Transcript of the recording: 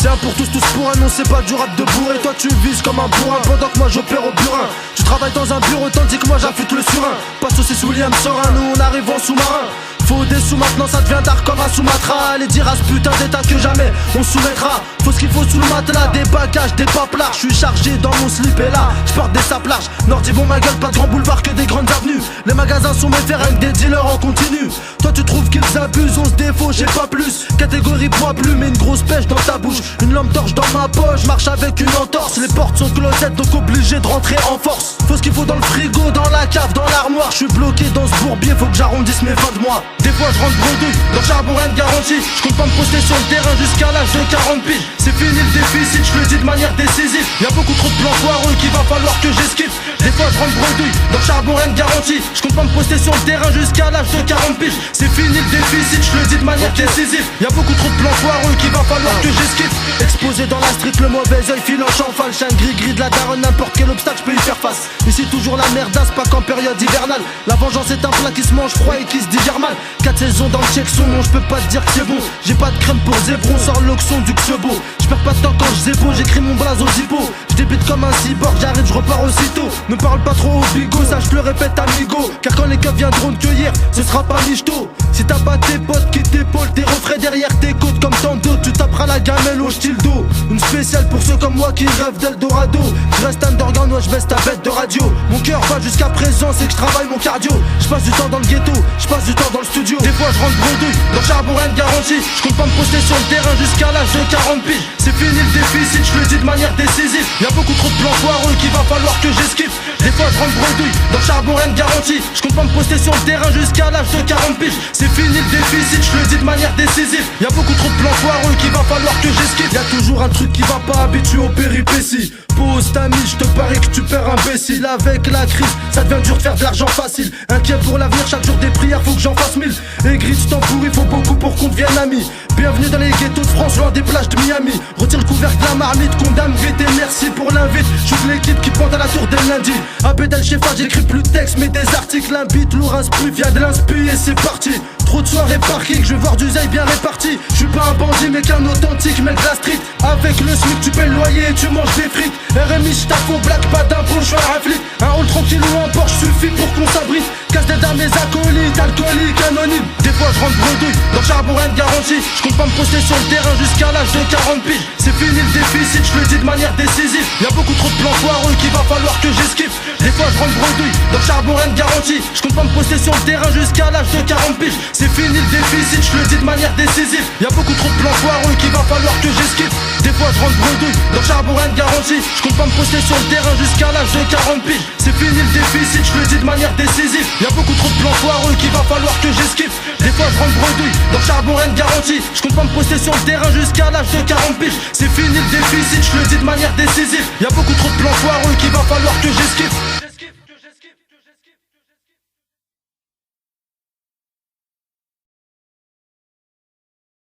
C'est un pour tous, tous pour un, non c'est pas du rap de bourré. Toi tu vises comme un bourrin pendant que moi j'opère au burin. Tu travailles dans un bureau tandis que moi j'affûte le surin. Pas de saucisse William Sorin, nous on arrive en sous-marin. Faut des sous maintenant, ça devient dark comme un Sumatra. Allez dire à ce putain d'état que jamais on soumettra. Faut ce qu'il faut sous le matelas, des bagages, des paplards. Je suis chargé dans mon slip et là, je porte des sapes larges. Nordi bon ma gueule, pas de grands boulevards que des grandes avenues. Les magasins sont mes frères avec des dealers en continu. Toi tu trouves qu'ils abusent, on se défaut, j'ai pas plus. Catégorie poids plus, mais une grosse pêche dans ta bouche. Une lampe torche dans ma poche, marche avec une entorse. Les portes sont closettes donc obligé de rentrer en force. Faut ce qu'il faut dans le frigo, dans la cave, dans l'armoire. Je suis bloqué dans ce bourbier, faut que j'arrondisse mes fins de mois. Des fois je rentre bredouille, dans le charbon rien de garanti. Je compte pas me poster sur le terrain jusqu'à l'âge de 40 piges. C'est fini le déficit, je le dis de manière décisive. Y'a beaucoup trop de plans foireux qu'il va falloir que j'esquive. Des fois je rentre bredouille, dans le charbon rien de garanti. Je compte pas me poster sur le terrain jusqu'à l'âge de 40 piges. C'est fini le déficit, je le dis de manière décisive. Y'a beaucoup trop de plans foireux qu'il va falloir que j'esquive. Exposé dans la street, le mauvais oeil filoche en falche. Un gris-gris de la daronne, n'importe quel obstacle je peux y faire face. Ici toujours la merdasse, pas qu'en période hivernale. La vengeance est un plat qui se mange froid et qui se digère mal. 4 saisons dans le checkson, non je peux pas te dire que c'est bon. J'ai pas de crème pour zébron, sors l'oxon du Xebo. J'perds pas de temps quand j'zébo, j'écris mon blaze aux hippos. J'débite comme un cyborg, j'arrive, j'repars aussitôt. Ne parle pas trop au bigot, ça je le répète amigo. Car quand les keufs viendront te cueillir, ce sera pas michto. Si t'as pas tes potes qui t'épaulent, tes refrains derrière tes côtes comme tant d'autres. Tu taperas la gamelle au style d'eau. Une spéciale pour ceux comme moi qui rêvent d'Eldorado. Je reste underground, moi je baisse ta bête de radio. Mon cœur va jusqu'à présent, c'est que je travaille mon cardio. Je passe du temps dans le ghetto, je passe du temps dans le studio. Des fois je rentre bredouille, dans le charbon rien de garanti. Je compte pas me poster sur le terrain jusqu'à l'âge de 40 piges. C'est fini le déficit, je le dis de manière décisive. Y'a beaucoup trop de plans foireux qu'il va falloir que j'esquive. Des fois je rentre bredouille, dans le charbon rien de garanti. Je compte pas me poster sur le terrain jusqu'à l'âge de 40 piges. C'est fini le déficit, je le dis de manière décisive. Y'a beaucoup trop de plans foireux qu'il va falloir que j'esquive. Y'a toujours un truc qui va pas, habitué aux péripéties. Pose ta mise, je te parie que tu perds imbécile. Avec la crise, ça devient dur de faire de l'argent facile. Inquiet pour l'avenir, chaque jour des prières, faut que j'en fasse 1000. Aigri, tu t'en pourris, faut beaucoup pour qu'on devienne amis. Bienvenue dans les ghettos de France, loin des plages de Miami. Retire le couvercle de la marmite, condamne vite et merci pour l'invite. Je suis de l'équipe qui pointe à la tour dès lundi. À Bédel chez Fad, j'écris plus de texte mais des articles. Un beat lourd, un spruf, y'a de l'inspi et c'est parti. Trop de soirées parking, je veux voir du zèle bien réparti. Je suis pas un bandit mais qu'un authentique mec de la street. Avec le SMIC tu payes le loyer et tu manges des frites. RMI j'taffe au black, pas d'impôt, j'suis un flic. Un hall tranquille ou un Porsche suffit pour qu'on s'abrite. Casse des dames, mes acolytes, alcooliques, anonymes. Des fois je rentre bredouille, dans le charbon rien de garanti. Je compte pas me poster sur le terrain jusqu'à l'âge de 40 piges. C'est fini le déficit, je le dis de manière décisive. Y'a beaucoup trop de plans foireux qu'il va falloir que j'esquive. Des fois je rentre bredouille, dans le charbon rien de garanti. Je compte pas me poster sur le terrain jusqu'à l'âge de 40 piges. C'est fini le déficit, je le dis de manière décisive. Y'a beaucoup trop de plans foireux qu'il va falloir que j'esquive. Des fois je rentre bredouille, dans le charbon rien de garanti. Je compte pas me poster sur le terrain jusqu'à l'âge de 40 piges. C'est fini le déficit, je le dis de manière décisive. Y'a beaucoup trop de plans foireux qu'il va falloir que j'esquive. Des fois je rentre bredouille, dans le charbon rien de garanti. Je compte pas me poster sur le terrain jusqu'à l'âge de 40 piges. C'est fini le déficit, je le dis de manière décisive. Y'a beaucoup trop de plans foireux qu'il va falloir que j'esquive.